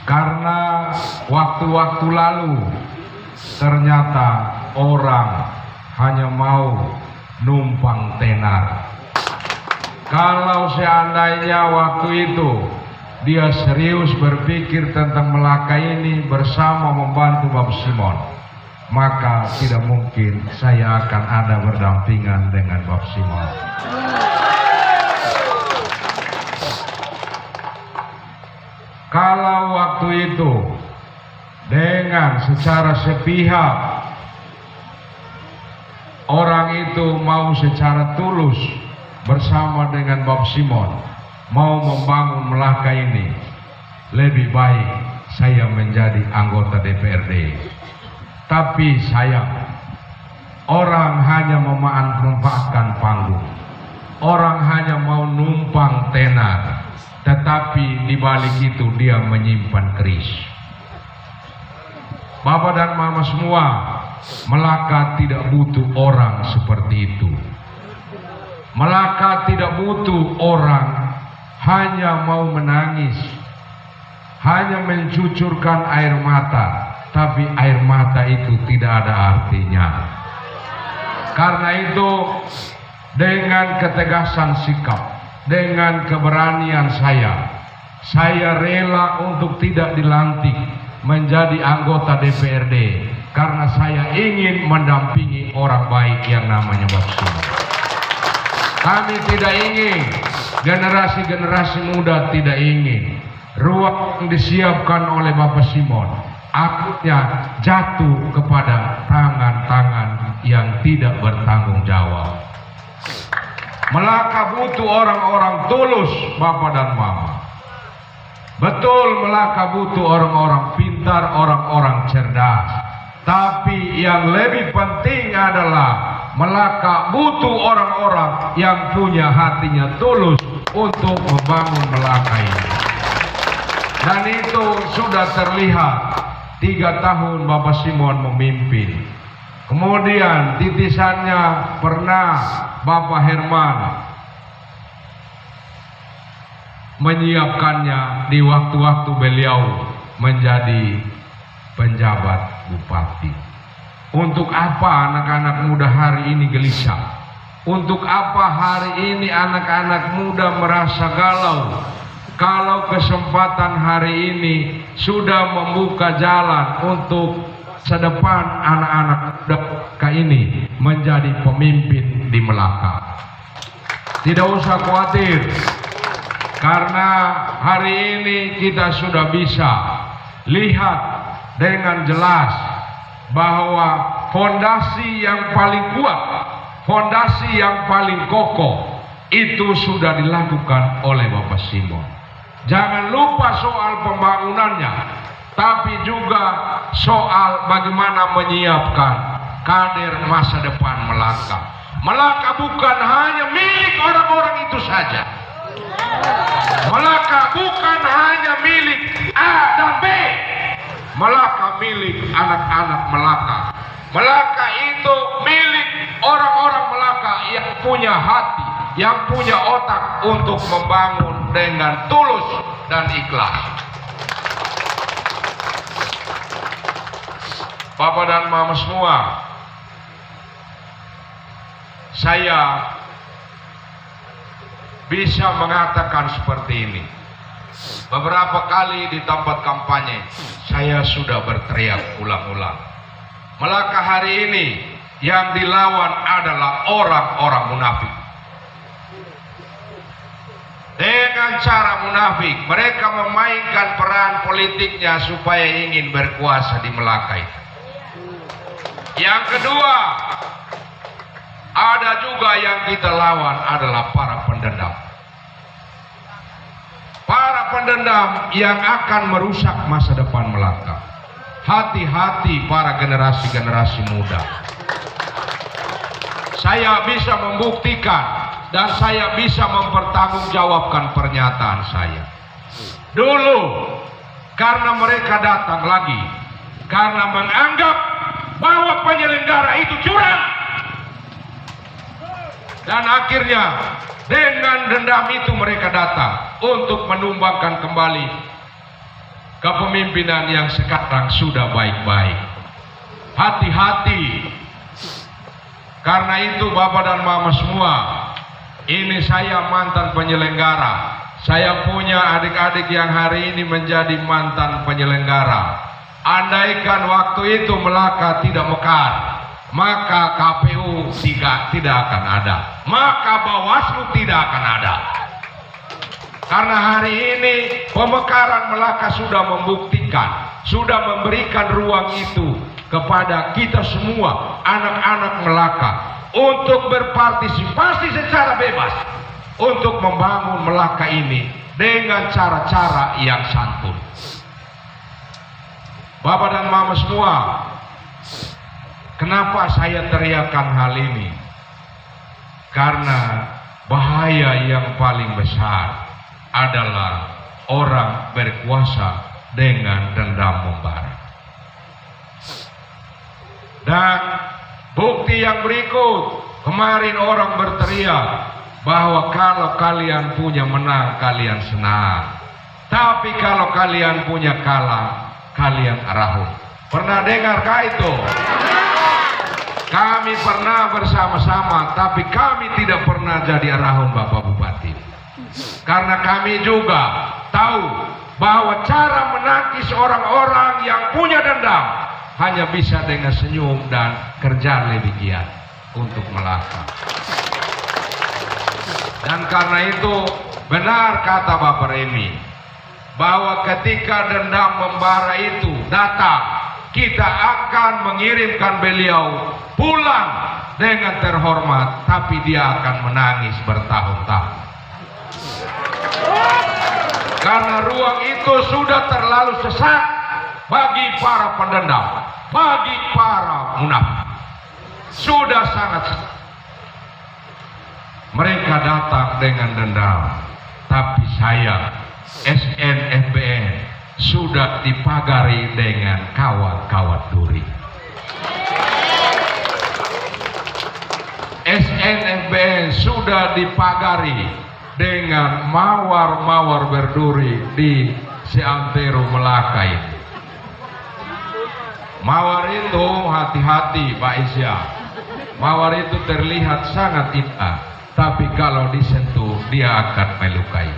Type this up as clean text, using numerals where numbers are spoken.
Karena waktu-waktu lalu ternyata orang hanya mau numpang tenar. Kalau seandainya waktu itu dia serius berpikir tentang Melaka ini bersama membantu Bob Simon, maka tidak mungkin saya akan ada berdampingan dengan Bob Simon. Kalau waktu itu dengan secara sepihak orang itu mau secara tulus bersama dengan Bob Simon mau membangun Melaka ini, lebih baik saya menjadi anggota DPRD. Tapi sayang, orang hanya memanfaatkan panggung, orang hanya mau numpang tenar, tetapi di balik itu dia menyimpan keris. Bapak dan Mama semua, Melaka tidak butuh orang seperti itu. Melaka tidak butuh orang hanya mau menangis, hanya mencucurkan air mata, tapi air mata itu tidak ada artinya. Karena itu, dengan ketegasan sikap, dengan keberanian saya rela untuk tidak dilantik menjadi anggota DPRD karena saya ingin mendampingi orang baik yang namanya Bob Simon. Kami tidak ingin, generasi-generasi muda tidak ingin ruang yang disiapkan oleh Bapak Simon akhirnya jatuh kepada tangan-tangan yang tidak bertanggung jawab. Melaka butuh orang-orang tulus, Bapak dan Mama. Betul, Melaka butuh orang-orang pintar, orang-orang cerdas. Tapi yang lebih penting adalah Melaka butuh orang-orang yang punya hatinya tulus untuk membangun Melaka ini. Dan itu sudah terlihat 3 tahun Bapak Simon memimpin. Kemudian titisannya pernah Bapak Herman menyiapkannya di waktu-waktu beliau menjadi penjabat bupati. Untuk apa anak-anak muda hari ini gelisah? Untuk apa hari ini anak-anak muda merasa galau? Kalau kesempatan hari ini sudah membuka jalan untuk sedepan anak-anak muda ini menjadi pemimpin di Melaka. Tidak usah khawatir, karena hari ini kita sudah bisa lihat dengan jelas bahwa fondasi yang paling kuat, fondasi yang paling kokoh itu sudah dilakukan oleh Bapak Simon. Jangan lupa soal pembangunannya, tapi juga soal bagaimana menyiapkan kader masa depan Melaka. Melaka bukan hanya milik orang-orang itu saja. Melaka bukan hanya milik A dan B. Melaka milik anak-anak Melaka. Melaka itu milik orang-orang Melaka yang punya hati, yang punya otak untuk membangun dengan tulus dan ikhlas. Bapak dan Mama semua, saya bisa mengatakan seperti ini. Beberapa kali di tempat kampanye saya sudah berteriak ulang-ulang, Melaka hari ini yang dilawan adalah orang-orang munafik. Dengan cara munafik mereka memainkan peran politiknya supaya ingin berkuasa di Melaka itu. Yang kedua, ada juga yang kita lawan adalah para pendendam. Para pendendam yang akan merusak masa depan Melaka. Hati-hati para generasi-generasi muda. Saya bisa membuktikan dan saya bisa mempertanggungjawabkan pernyataan saya. Dulu karena mereka datang lagi karena menganggap bahwa penyelenggara itu curang. Dan akhirnya dengan dendam itu mereka datang untuk menumbangkan kembali kepemimpinan yang sekarang sudah baik-baik. Hati-hati. Karena itu Bapak dan Mama semua, ini saya mantan penyelenggara. Saya punya adik-adik yang hari ini menjadi mantan penyelenggara. Andaikan waktu itu Melaka tidak mekar, maka KPU tidak akan ada, maka Bawaslu tidak akan ada. Karena hari ini pemekaran Melaka sudah membuktikan, sudah memberikan ruang itu kepada kita semua anak-anak Melaka untuk berpartisipasi secara bebas untuk membangun Melaka ini dengan cara-cara yang santun. Bapak dan Mama semua, kenapa saya teriakan hal ini? Karena bahaya yang paling besar adalah orang berkuasa dengan dendam membara. Dan bukti yang berikut, kemarin orang berteriak bahwa kalau kalian punya menang, kalian senang. Tapi kalau kalian punya kalah, kalian arahun. Pernah dengarkah itu? Kami pernah bersama-sama, tapi kami tidak pernah jadi arahun Bapak Bupati. Karena kami juga tahu bahwa cara menangkis orang-orang yang punya dendam hanya bisa dengan senyum dan kerja lebih giat untuk Melaka. Dan karena itu benar kata Bapak Remi, bahwa ketika dendam membara itu datang, kita akan mengirimkan beliau pulang dengan terhormat, tapi dia akan menangis bertahun-tahun. Karena ruang itu sudah terlalu sesak bagi para pendendam, bagi para munafik. Sudah sangat sesak. Mereka datang dengan dendam, tapi saya SNFBN sudah dipagari dengan kawat-kawat duri. SNFBN sudah dipagari dengan mawar-mawar berduri di seantero Melaka ini. Mawar itu hati-hati Pak Isya. Mawar itu terlihat sangat indah, tapi kalau disentuh dia akan melukai.